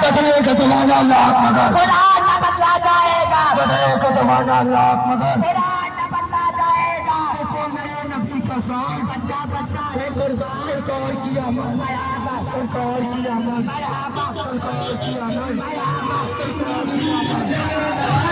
बदले का जमाना लाख मगर कुरान न बदला जाएगा बदले का जमाना लाख मगर कुरान न बदला जाएगा देखो मेरे नबी का शान बच्चा बच्चा है कुर्बान सरकार की अमन सरकार की अमन सरकार की अमन सरकार की अमन